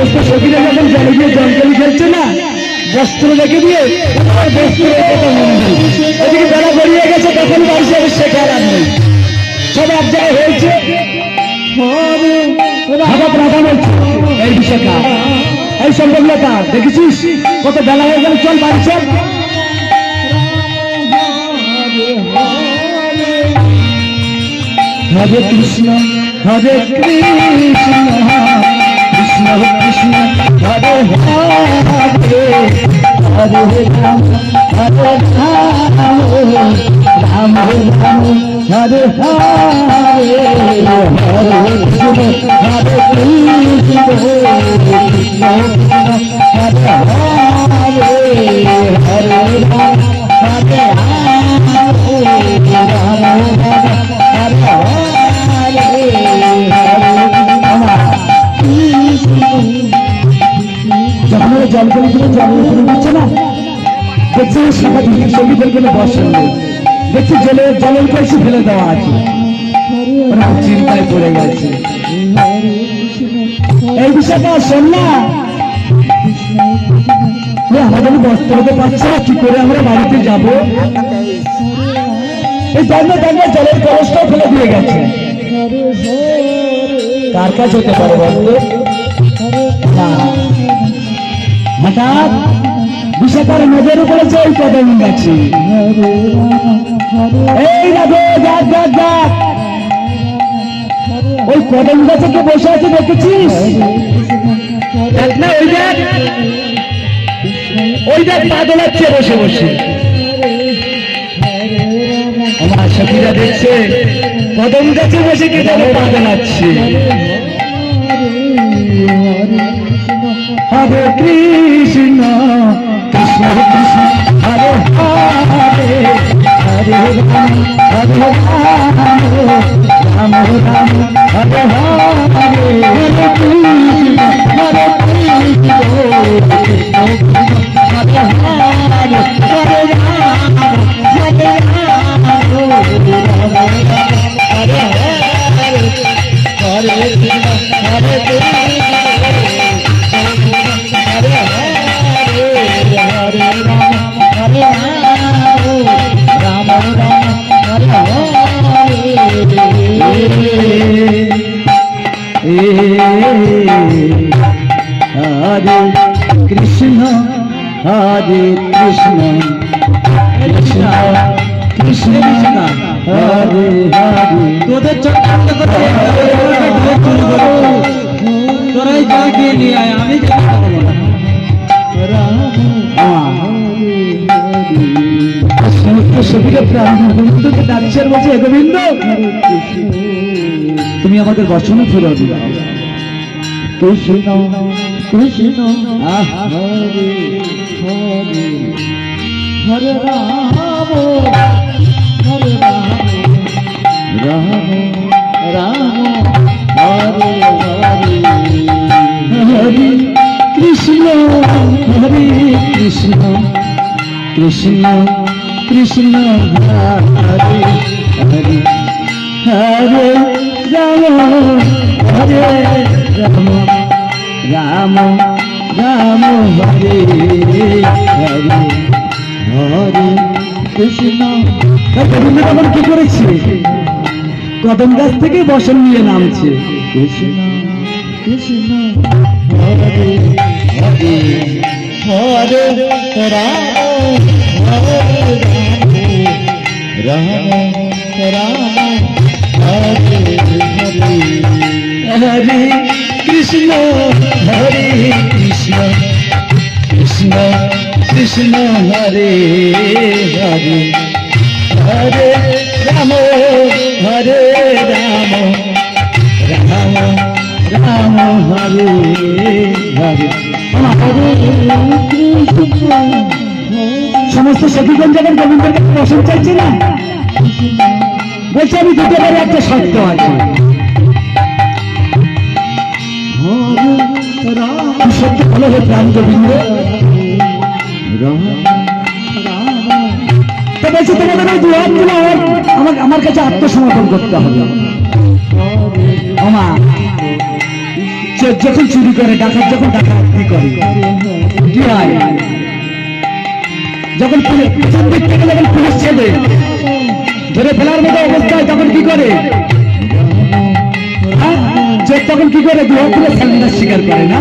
সমস্ত সখীরা যখন জলে গিয়ে জলকলি খেলছে না, বস্ত্র রেখে দিয়ে বস্ত্রের কথা মনে হয় এদিকে বেলা গড়িয়ে গেছে, তখন বাড়ি যাবে সে খেলার নেই, সব এক জায়গায় হয়েছে। হঠাৎ রাধা বলছে এই বিশাখা এই সম্পর্কতা দেখেছিস কত বেলা হয়ে গেল, চল বাড়ি চল। হরে কৃষ্ণ হরে কৃষ্ণ কৃষ্ণ কৃষ্ণ হরে হরে হরে রাম হরে রাম রাম রাম হরে হরে হরে কৃষ্ণ হরে কৃষ্ণ কৃষ্ণ হরে হরে হরে রাম হরে যখন জল করে দিলে জল করে দিচ্ছে না, দেখছি সাংঘাতিক সঙ্গীতের কোনো বর্ষণ নেই, দেখছি জলের কলসি ফেলে দেওয়া আছে, চিন্তায় পড়ে গেছে। এই বিষয়টা শোন না, আমাদের বস্ত্র হতে পারছে না, কি করে আমরা বাড়িতে যাবো? এই দাঁড়িয়ে দাঁড়িয়ে জলের কলসটাও ফেলে দিয়ে গেছে, কার কাজ হতে পারে বলতো? হঠাৎ বিশাখার নজর পড়েছে ওই কদম গাছে। এই রাধে যাক যাক যাক, ওই কদম গাছে কে বসে আছে দেখেছিস? দেখ না, ওই দেখ ওই দেখ পা দোলাচ্ছে বসে বসে। আমার সখীরা দেখছে কদম গাছে বসে কে যেন পা দোলাচ্ছে। হরে কৃষ্ণ কৃষ্ণ কৃষ্ণ হরে হরে হরে রাম হরে রাম রাম রাম হরে হরে হরে কৃষ্ণ হরে কৃষ্ণ কৃষ্ণ হরে হরে হরে রাম হরে রাম হরে হরে হরে কৃষ্ণ হরে কৃষ্ণ হরে কৃষ্ণ হরে কৃষ্ণ কৃষ্ণ কৃষ্ণ হরে হরে। তোদের চক্রান্ত করে তোরাই জল খেয়ে নিয়ে আয়, আমি সমস্ত সখীরা প্রাণ গোবিন্দকে ডাকছে আর বলছে, গোবিন্দ তুমি আমাদের বচনে ফেরো দিও। কৃষ্ণ কৃষ্ণ হরে হরে হরে রাম হরে রাম রাম রাম হরে হরে হরে কৃষ্ণ হরে কৃষ্ণ কৃষ্ণ কৃষ্ণ হরে হরে হরে রাম হরে রাম রাম রাম হরে হরে হরে কৃষ্ণ। গোবিন্দ তখন কি করেছে? কদম গাছ থেকে বসন নিয়ে নামছে। কৃষ্ণ কৃষ্ণ হরে হরে হরে রাম হরে রাম রাম হরে হরে হরে কৃষ্ণ হরে কৃষ্ণ কৃষ্ণ কৃষ্ণ হরে হরে হরে রাম হরে রাম রাম রাম হরে হরে। সমস্ত সখীগণ যখন গোবিন্দের কাছে বসন চাইছে না, বলছে আমি দিতে পারি, একটা শর্ত আছে। সত্য ভালো হয়ে প্রাণ গোবিন্দ তো বলছে তোমাদের ওই দুহাত গুলো আমার কাছে আত্মসমর্পণ করতে হবে। চোর যখন চুরি করে, ডাকাত যখন ডাকাতি করে, কি হয়? যখন পিছন দিক থেকে যখন পুলিশ ছেড়ে ধরে ফেলার মতো অবস্থায় তখন কি করে? চোর তখন কি করে? দুহাত তুলে সারেন্ডার স্বীকার করে না?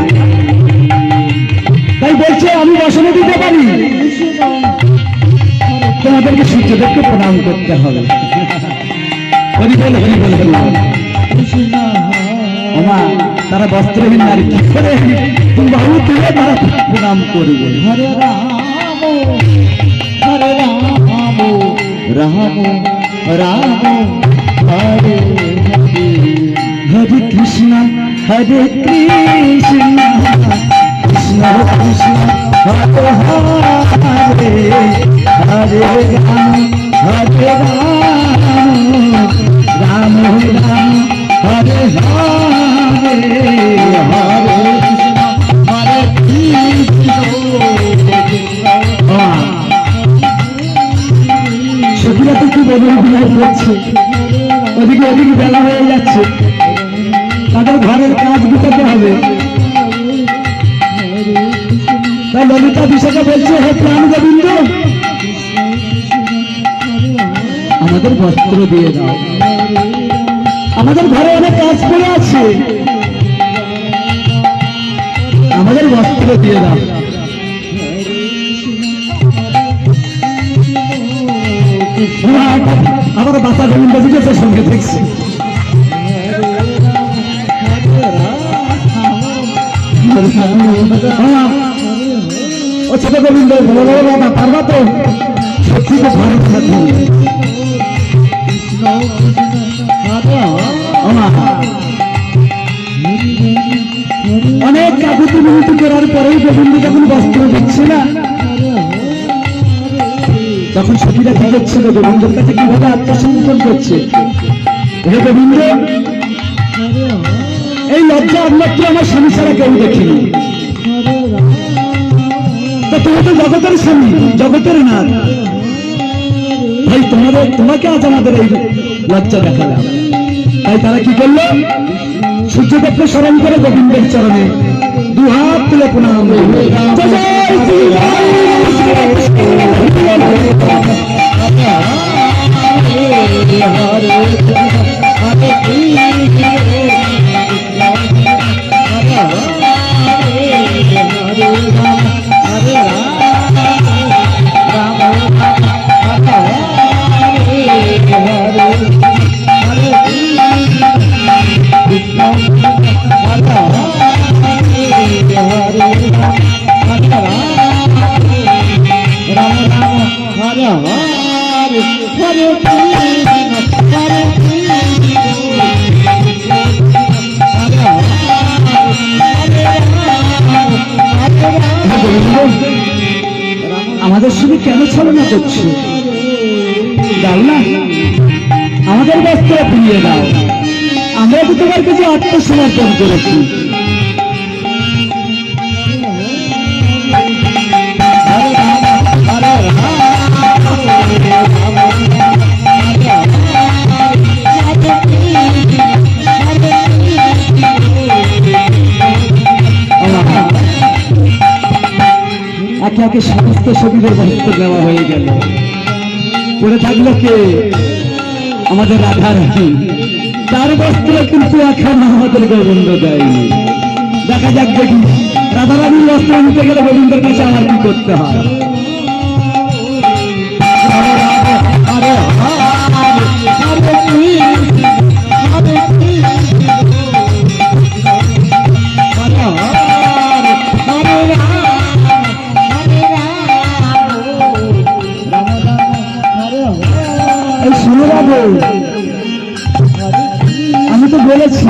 তাই বলছে আমি বসনে দিতে পারি, তোমাদেরকে সূর্যদেবকে প্রণাম করতে হবে। হরি বল, হরি বল, হরি বল। ওমা, তারা বস্ত্রহীন নারী কি করে বাহু তুলে তারা প্রণাম করবে? হরে রাম হরে রাম রাম রাম হরে হরে হরে কৃষ্ণ হরে কৃষ্ণ কৃষ্ণ কৃষ্ণ হরে হরে হরে রাম হরে রাম রাম রাম হরে হরে হরে কৃষ্ণ হরে কৃষ্ণ সখীরা তো কি বদল বিহার করছে, ওদিকে ওদিকে বেলা হয়ে যাচ্ছে, তাদের ঘরের কাজ গুটাতে হবে। তাই ললিতা বিশাখা বলছে, হে প্রাণ গোবিন্দ, আমাদের বস্ত্র দিয়ে দাও, আমাদের ঘরে অনেক কাজ পড়ে আছে, আমাদের বস্ত্র দিয়ে দাও। আবার বাসা গোবিন্দ দিকে সঙ্গে দেখছি। ও ছোট গোবিন্দ, বড় বড় বাবা পারবা তো? সত্যি তো ভারত থাকবে। অনেক কাকুতি মিনতি করার পরেই গোবিন্দ যখন বস্ত্র দিচ্ছে না, তখন সখীরা কি করছিল? গোবিন্দের কাছে কিভাবে আত্মসমর্পণ করছে। হে গোবিন্দ, এই লজ্জা একমাত্র আমার স্বামী ছাড়া কেউ দেখিনি, তো তুমি তো জগতের স্বামী, জগতের নাথ, ভাই তোমাকে আজ আমাদের এই লজ্জা দেখালাম। তাই তারা কি করলো? সূর্যদেবকে স্মরণ করে গোবিন্দের চরণে দুহাত তুলে প্রণাম করলো। আমাদের সঙ্গে কেন ছলনা করছো? দাও না, আমাদের বস্ত্র ফিরিয়ে দাও, আমরা তো তোমার কাছে আত্মসমর্পণ করেছি। একে একে সমস্ত শরীরের বস্ত্র দেওয়া হয়ে গেল। পড়ে থাকলো কে? আমাদের রাধা রানী, তার বস্ত্র কিন্তু এখন আমাদের গোবিন্দ দেয়নি। দেখা যাক দেখি রাধা রানীর বস্ত্র নিতে গেলে গোবিন্দের কাছে আমার কি করতে হয়। আমি তো বলেছি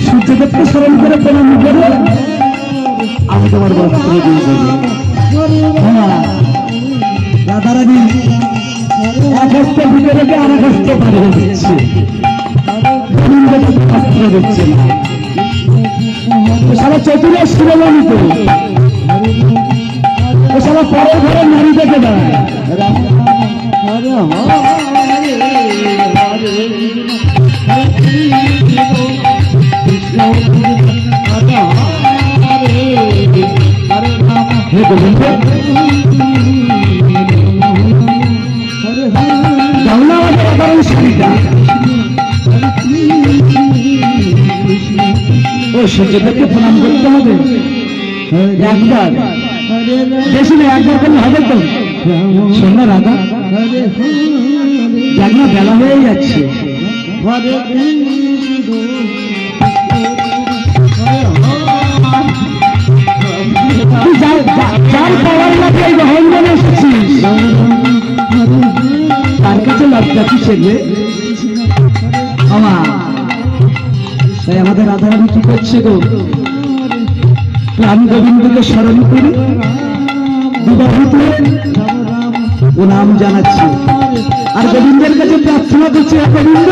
সূর্যদেবকে স্মরণ করে প্রণাম করে আমি তোমার বস্ত্র দিয়ে দেবো। রাধারানী এক হস্ত ভিতরে রেখে আর এক হস্ত পাঠিয়ে দিচ্ছে, বস্ত্র দিচ্ছে না। সারা চতুর্থ শিরোমণি তো সারা পরের ঘরের নারী দেখে দেয়। কৃষ্ণ গোবিন্দ বাংলা আমাদের আবার সুবিধা ও সূর্যদেবকে প্রণাম করতে হবে একবার বেশি না একবার করলে হবে তো শোন না রাধা দেখ না বেলা হয়ে যাচ্ছে তুই যার পাওয়ার লাগে এই রহমনে এসেছিস তার কাছে লজ্জা কিসের রে আমার তাই আমাদের রাধারানী কি করছে গো প্রাণ গোবিন্দকে স্মরণ করে ও নাম জানাচ্ছে আর গোবিন্দের কাছে প্রার্থনা করছে গোবিন্দ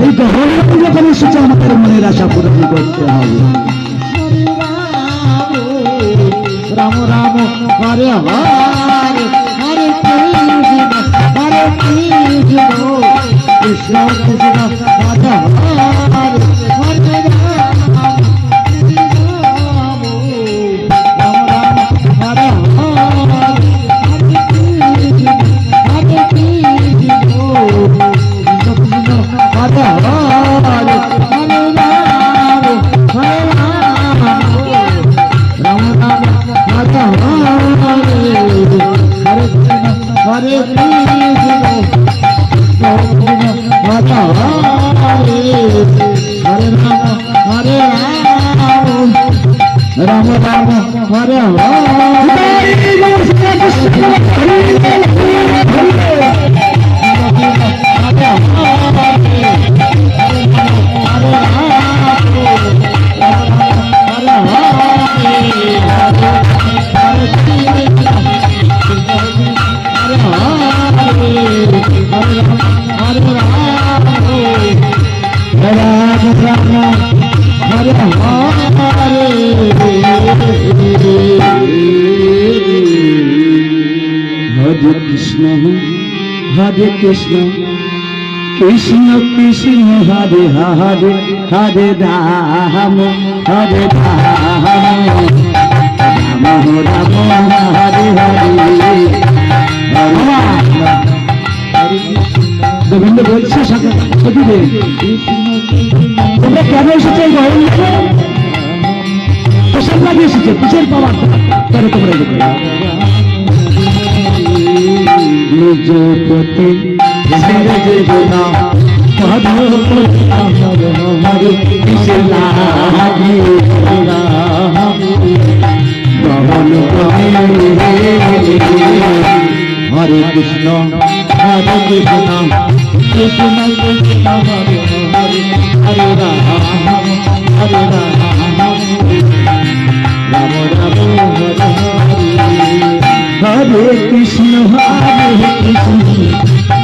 এই গহন যখন এসেছে আমাদের মনের আশা পূরণ করতে হবে রাম রাম হরে হরে হরে কৃষ্ণ কৃষ্ণ কৃষ্ণ রাধা হরে হরে রাম রাম হরে হরে কৃষ্ণ হরে কৃষ্ণ কৃষ্ণ কৃষ্ণ হরে হরে হরে রাম হরে রাম রাম রাম হরে হরে গোবিন্দ বলছে সখীরে তোমরা কেন এসেছে এই গহনে প্রসাদ লাগিয়ে এসেছে কিসের পাওয়ার কেন তোমরা এসেছে নিজ পতি জীবনা হরে কৃষ্ণ হরে কৃষ্ণ হরে কৃষ্ণ কৃষ্ণ কৃষ্ণ হরে হরে হরে রাম হরে রাম রাম রাম হরে হরে কৃষ্ণ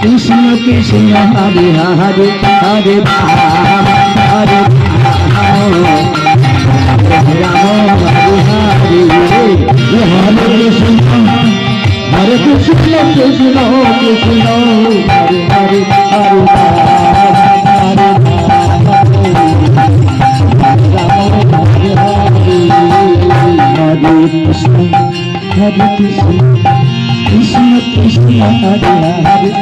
কৃষ্ণ কৃষ্ণ হরে হরে হরে রাম হরে রাম রাম হরে হরে হরে কৃষ্ণ হরে কৃষ্ণ কৃষ্ণ কৃষ্ণ হরে হরে হরে রাম হরে কৃষ্ণ হরে কৃষ্ণ কৃষ্ণ কৃষ্ণ হরে হরে